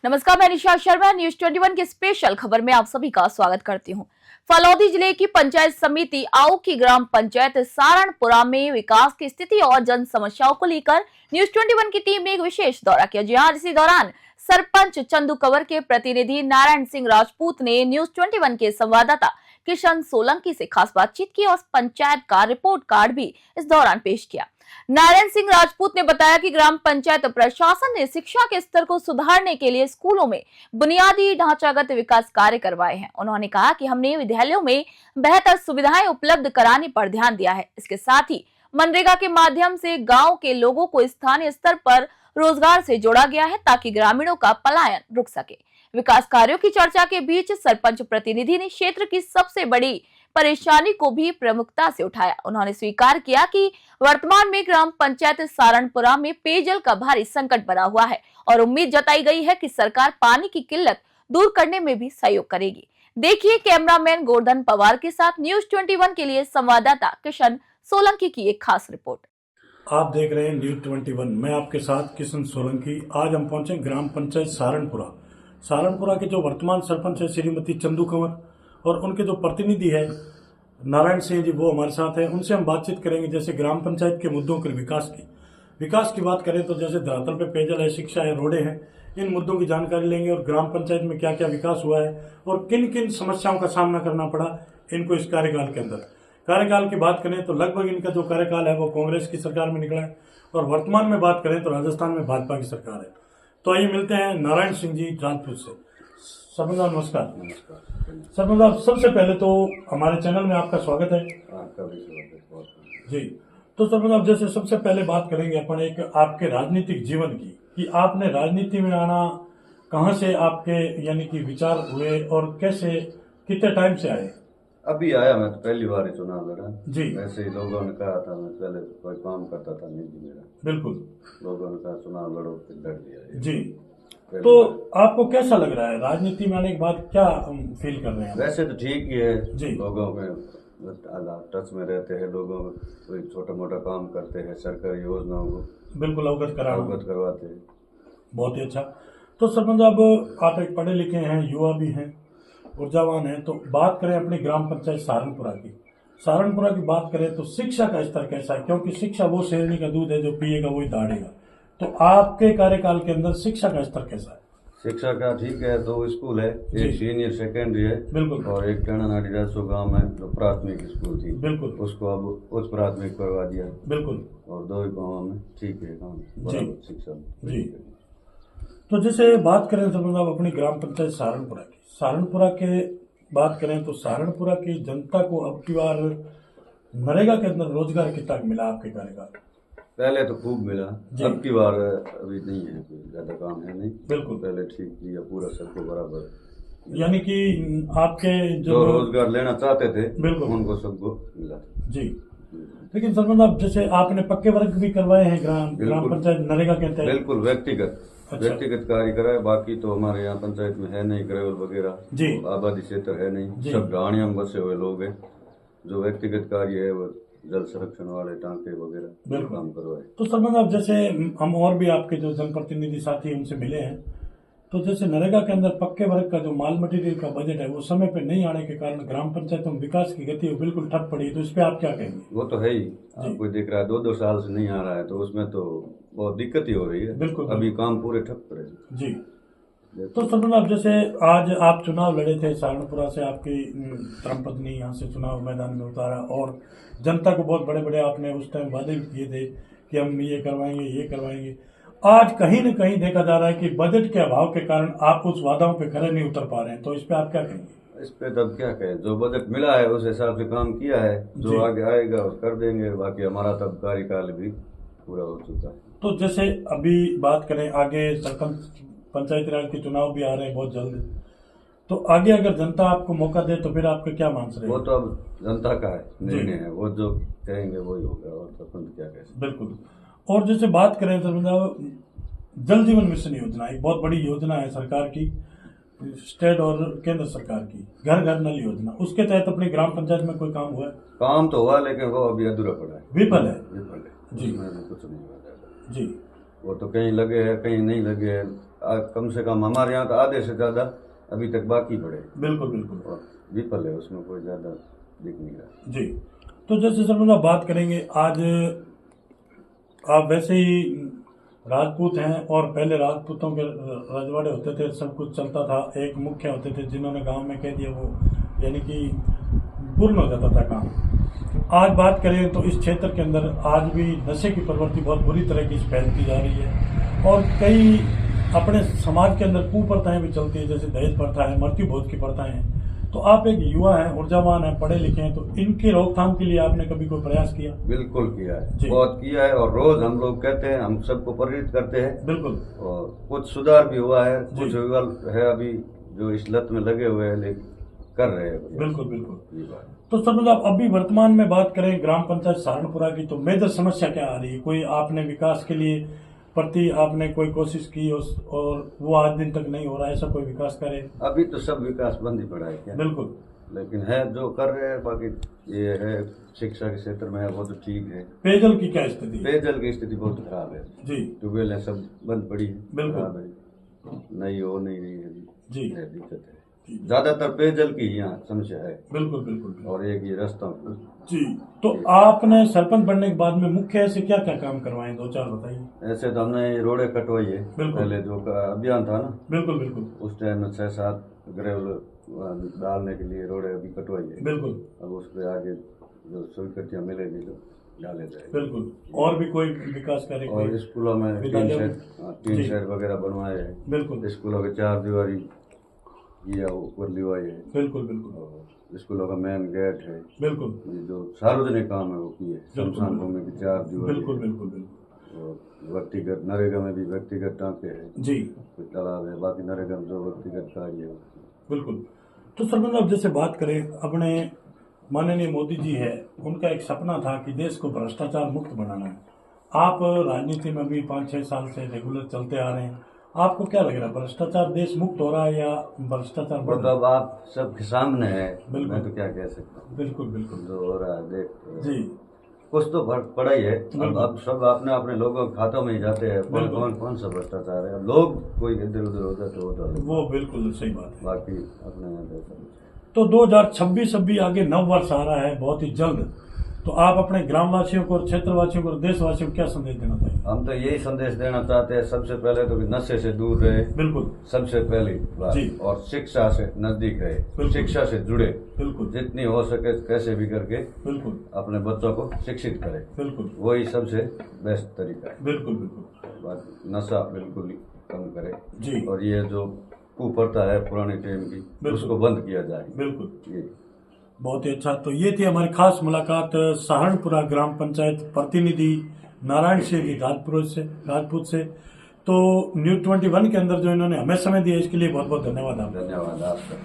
नमस्कार, मैं निशा शर्मा न्यूज 21 की स्पेशल खबर में आप सभी का स्वागत करती हूं। फलौदी जिले की पंचायत समिति आओ की ग्राम पंचायत सारणपुरा में विकास की स्थिति और जन समस्याओं को लेकर न्यूज 21 की टीम ने एक विशेष दौरा किया। जी हां, इसी दौरान सरपंच चंदू कंवर के प्रतिनिधि नारायण सिंह राजपूत ने न्यूज 21 के संवाददाता किशन सोलंकी से खास बातचीत की और पंचायत का रिपोर्ट कार्ड भी इस दौरान पेश किया। नारायण सिंह राजपूत ने बताया कि ग्राम पंचायत प्रशासन ने शिक्षा के स्तर को सुधारने के लिए स्कूलों में बुनियादी ढांचागत विकास कार्य करवाए हैं। उन्होंने कहा कि हमने विद्यालयों में बेहतर सुविधाएं उपलब्ध कराने पर ध्यान दिया है। इसके साथ ही मनरेगा के माध्यम से गांव के लोगों को स्थानीय स्तर पर रोजगार से जोड़ा गया है ताकि ग्रामीणों का पलायन रुक सके। विकास कार्यों की चर्चा के बीच सरपंच प्रतिनिधि ने क्षेत्र की सबसे बड़ी परेशानी को भी प्रमुखता से उठाया। उन्होंने स्वीकार किया कि वर्तमान में ग्राम पंचायत सारणपुरा में पेयजल का भारी संकट बना हुआ है और उम्मीद जताई गई है कि सरकार पानी की किल्लत दूर करने में भी सहयोग करेगी। देखिए कैमरामैन गोवर्धन पवार के साथ न्यूज 21 के लिए संवाददाता किशन सोलंकी की एक खास रिपोर्ट। आप देख रहे हैं न्यूज 21, मैं आपके साथ किशन सोलंकी। आज हम पहुंचे ग्राम पंचायत सारणपुरा के जो वर्तमान सरपंच है श्रीमती चंदू कंवर और उनके जो प्रतिनिधि है नारायण सिंह जी, वो हमारे साथ हैं। उनसे हम बातचीत करेंगे जैसे ग्राम पंचायत के मुद्दों के विकास की बात करें तो जैसे धरातल पे पेयजल है, शिक्षा है, रोडें हैं, इन मुद्दों की जानकारी लेंगे और ग्राम पंचायत में क्या क्या विकास हुआ है और किन किन समस्याओं का सामना करना पड़ा इनको इस कार्यकाल के अंदर। कार्यकाल की बात करें तो लगभग इनका जो कार्यकाल है वो कांग्रेस की सरकार में निकला है और वर्तमान में बात करें तो राजस्थान में भाजपा की सरकार है। तो आइए मिलते हैं नारायण सिंह जी राजपूत से। सरपंच साहब नमस्कार। सरपंच साहब, सबसे पहले तो हमारे चैनल में आपका स्वागत है। जी, तो सरपंच साहब जैसे सबसे पहले बात करेंगे अपन एक आपके राजनीतिक जीवन की कि आपने राजनीति में आना कहाँ से आपके यानी कि विचार हुए और कैसे कितने टाइम से आए? अभी आया, मैं तो पहली बार ही चुनाव लड़ा जी। ऐसे ही लोगों ने कहा था, मैं पहले कोई काम करता था नहीं जी मेरा। बिल्कुल, लोगों ने कहा चुनाव लड़ो, फिर लड़ दिया जी। तो आपको कैसा लग रहा है राजनीति में आने के बाद, क्या फील कर रहे हैं? वैसे तो ठीक ही है जी। लोगों में टच में रहते हैं, लोगों में कोई छोटा मोटा काम करते हैं, सरकारी योजनाओं को बिल्कुल अवगत करवाते हैं। बहुत ही अच्छा। तो सरपंच साहब आप एक पढ़े लिखे हैं, युवा भी हैं, ऊर्जावान हैं, तो बात करें अपनी ग्राम पंचायत सारणपुरा की बात करें तो शिक्षा का स्तर कैसा है? क्योंकि शिक्षा वो शेरनी का दूध है, जो पिएगा वही दाढ़ेगा। तो आपके कार्यकाल के अंदर शिक्षा का स्तर कैसा है? शिक्षा का ठीक है, 2 स्कूल है, एक सीनियर सेकेंडरी है बिल्कुल और एक टनानाडी राजस्व गाँव में जो प्राथमिक स्कूल थी बिल्कुल, उसको अब उच्च प्राथमिक करवा दिया बिल्कुल, और 2 ही गाँव में ठीक है काम शिक्षा जी। तो जैसे बात करें सरपंच साहब अपनी ग्राम पंचायत सारणपुरा के बात करें तो सारणपुरा की जनता को अब की बार नरेगा के अंदर रोजगार कितना मिला आपके कार्यकाल? पहले तो खूब मिला, अब की बार अभी नहीं है, कोई ज्यादा काम है नहीं। बिल्कुल, पहले ठीक किया पूरा सबको बराबर, यानी कि आपके जो रोजगार लेना चाहते थे बिल्कुल उनको सबको मिला जी। लेकिन सरपंच साहब जैसे आपने पक्के वर्ग भी करवाए हैं ग्राम पंचायत नरेगा के तहत? बिल्कुल, व्यक्तिगत कार्य कराए, बाकी तो हमारे यहाँ पंचायत में है नहीं ग्रेवल वगैरह जी, आबादी क्षेत्र है नहीं, सब ढाणियों में बसे हुए लोग हैं। जो व्यक्तिगत कार्य है वो जल संरक्षण वाले टांके वगैरह काम करवाए। तो सरपंच साहब जैसे हम और भी आपके जो जनप्रतिनिधि साथी उनसे मिले हैं, तो जैसे नरेगा के अंदर पक्के वर्ग का जो माल मटेरियल का बजट है वो समय पे नहीं आने के कारण ग्राम पंचायतों में विकास की गति बिल्कुल ठप पड़ी, तो इस पे आप क्या कहेंगे? वो तो है ही, कोई देख रहा है 2-2 साल से नहीं आ रहा है, तो उसमें तो बहुत दिक्कत ही हो रही है। बिल्कुल, अभी काम पूरे ठप पड़े जी। तो सरपंच साहब जैसे आज आप चुनाव लड़े थे सारणपुरा से, आपकी धर्मपत्नी यहाँ से चुनाव मैदान में उतारा और जनता को बहुत बड़े बड़े आपने उस टाइम वादे भी किए थे कि हम ये करवाएंगे। आज कहीं न कहीं देखा जा रहा है कि बजट के अभाव के कारण आप उस वादाओं पे खरे नहीं उतर पा रहे हैं, तो इस पे आप क्या कहेंगे? इस पे तब क्या कहें, जो बजट मिला है उस हिसाब से काम किया है, जो आगे आएगा वो कर देंगे, बाकी हमारा तब कार्यकाल भी पूरा हो चुका है। तो जैसे अभी बात करें आगे सरपंच पंचायती राज के चुनाव भी आ रहे हैं बहुत जल्द, तो आगे अगर जनता आपको मौका दे तो फिर आपके क्या मान रहे हैं? वो तो अब जनता का है, निर्णय है, वो जो कहेंगे वही होगा, और सरपंच क्या कहें। बिल्कुल। और जैसे बात करें सरपंच जल जीवन मिशन योजना एक बहुत बड़ी योजना है सरकार की, स्टेट और केंद्र सरकार की, घर घर नल योजना, उसके तहत अपनी ग्राम पंचायत में कोई काम हुआ है? काम तो हुआ लेकिन वो अभी अधूरा पड़ा है, विफल है जी, कुछ नहीं हुआ जी। वो तो कहीं लगे हैं कहीं नहीं लगे हैं, कम से कम हमारे यहाँ तो आधे से ज्यादा अभी तक बाकी पड़े। बिल्कुल बिल्कुल। और विफल है, उसमें कोई ज्यादा दिख नहीं रहा जी। तो जैसे सरपंच आप बात करेंगे, आज आप वैसे ही राजपूत हैं और पहले राजपूतों के रजवाड़े होते थे, सब कुछ चलता था, एक मुख्य होते थे जिन्होंने गांव में कह दिया वो यानी कि पूर्ण हो जाता था काम। आज बात करें तो इस क्षेत्र के अंदर आज भी नशे की प्रवृत्ति बहुत बुरी तरह की फैलती जा रही है और कई अपने समाज के अंदर कुप्रथाएं भी चलती है, जैसे दहेज प्रथा है, मृत्यु भोज की प्रथाएं हैं। तो आप एक युवा हैं, ऊर्जावान हैं, पढ़े लिखे हैं, तो इनकी रोकथाम के लिए आपने कभी कोई प्रयास किया? बिल्कुल किया है, बहुत किया है और रोज हम लोग कहते हैं, हम सबको प्रेरित करते हैं। बिल्कुल। और कुछ सुधार भी हुआ है, कुछ युवा है अभी जो इस लत में लगे हुए हैं लेकिन कर रहे हैं। बिल्कुल बिल्कुल। तो सरपंच आप अभी वर्तमान में बात करें ग्राम पंचायत सहारनपुरा की, तो मेजर समस्या क्या आ रही है? कोई आपने विकास के लिए प्रति आपने कोई कोशिश की और वो आज दिन तक नहीं हो रहा है, ऐसा कोई विकास करे? अभी तो सब विकास बंद ही पड़ा है क्या? बिल्कुल। लेकिन है जो कर रहे हैं, बाकी ये है शिक्षा के क्षेत्र में है वो तो ठीक है। पेयजल की क्या स्थिति? पेयजल की स्थिति बहुत खराब है जी। ट्यूबवेल सब बंद पड़ी है। बिल्कुल। नहीं हो नहीं रही है जी, दिक्कत है, ज्यादातर पेयजल की यहाँ समस्या है। बिल्कुल बिल्कुल। और एक ये रास्ता जी। तो आपने सरपंच बनने के बाद में मुख्य ऐसे क्या क्या काम करवाए, दो चार बताइए। ऐसे तो हमने रोडे कटवाई है, पहले जो अभियान था ना, बिल्कुल बिल्कुल, उस टाइम में 6-7 ग्रेवल डालने के लिए रोडे अभी कटवाई है। बिल्कुल। अब उस पर आगे जो स्वीकृतियाँ मिलेगी तो डाले जाए। बिल्कुल। और भी कोई विकास कार्य? और स्कूलों में टीन शेड वगैरह बनवाए हैं। बिल्कुल। स्कूलों के 4 दीवारी किया ऊपर लिवाई है। बिल्कुल बिल्कुल। स्कूलों का मेन गेट है। बिल्कुल। ये जो सार्वजनिक काम है वो किए। शमशान भूमि की 4 दीवारी। बिल्कुल बिल्कुल बिल्कुल। और व्यक्तिगत नरेगा में भी व्यक्तिगत टाँके हैं जी, तालाब है, बाकी नरेगा में जो व्यक्तिगत कार्य है। बिल्कुल। तो सरपंच अब जैसे बात करें, अपने माननीय मोदी जी है, उनका एक सपना था कि देश को भ्रष्टाचार मुक्त बनाना है। आप राजनीति में भी 5-6 साल से रेगुलर चलते आ रहे हैं, आपको क्या लग रहा है, भ्रष्टाचार देश मुक्त हो रहा है या भ्रष्टाचार बढ़ रहा है? मतलब आप सबके सामने है, मैं तो क्या कह सकता हूँ। बिल्कुल बिल्कुल। जो हो रहा है देख जी, कुछ तो फर्क पड़ा ही है। अब सब अपने अपने लोगों के खातों में ही जाते हैं, कौन सा भ्रष्टाचार है। लोग कोई इधर उधर हो जाते हो वो बिल्कुल सही बात है। बाकी अपने यहाँ तो 2026 अभी आगे नव वर्ष आ रहा है बहुत ही जल्द, तो आप अपने ग्रामवासियों को और क्षेत्रवासियों को और देशवासियों को क्या संदेश देना चाहिए? हम तो यही संदेश देना चाहते हैं, सबसे पहले तो कि नशे से दूर रहे। बिल्कुल, सबसे पहली बात। और शिक्षा से नजदीक रहे, शिक्षा से जुड़े। बिल्कुल। जितनी हो सके कैसे भी करके बिल्कुल अपने बच्चों को शिक्षित करें। बिल्कुल, वही सबसे बेस्ट तरीका है। बिल्कुल बिल्कुल। नशा बिल्कुल कम करे जी। और ये जो कुप्रथा है पुराने टाइम की, उसको बंद किया जाए। बिल्कुल, ये बहुत ही अच्छा। तो ये थी हमारी खास मुलाकात सहारनपुरा ग्राम पंचायत प्रतिनिधि नारायण सिंह राजपूत से। तो न्यूज़ 21 के अंदर जो इन्होंने हमें समय दिया, इसके लिए बहुत बहुत धन्यवाद। धन्यवाद आपका।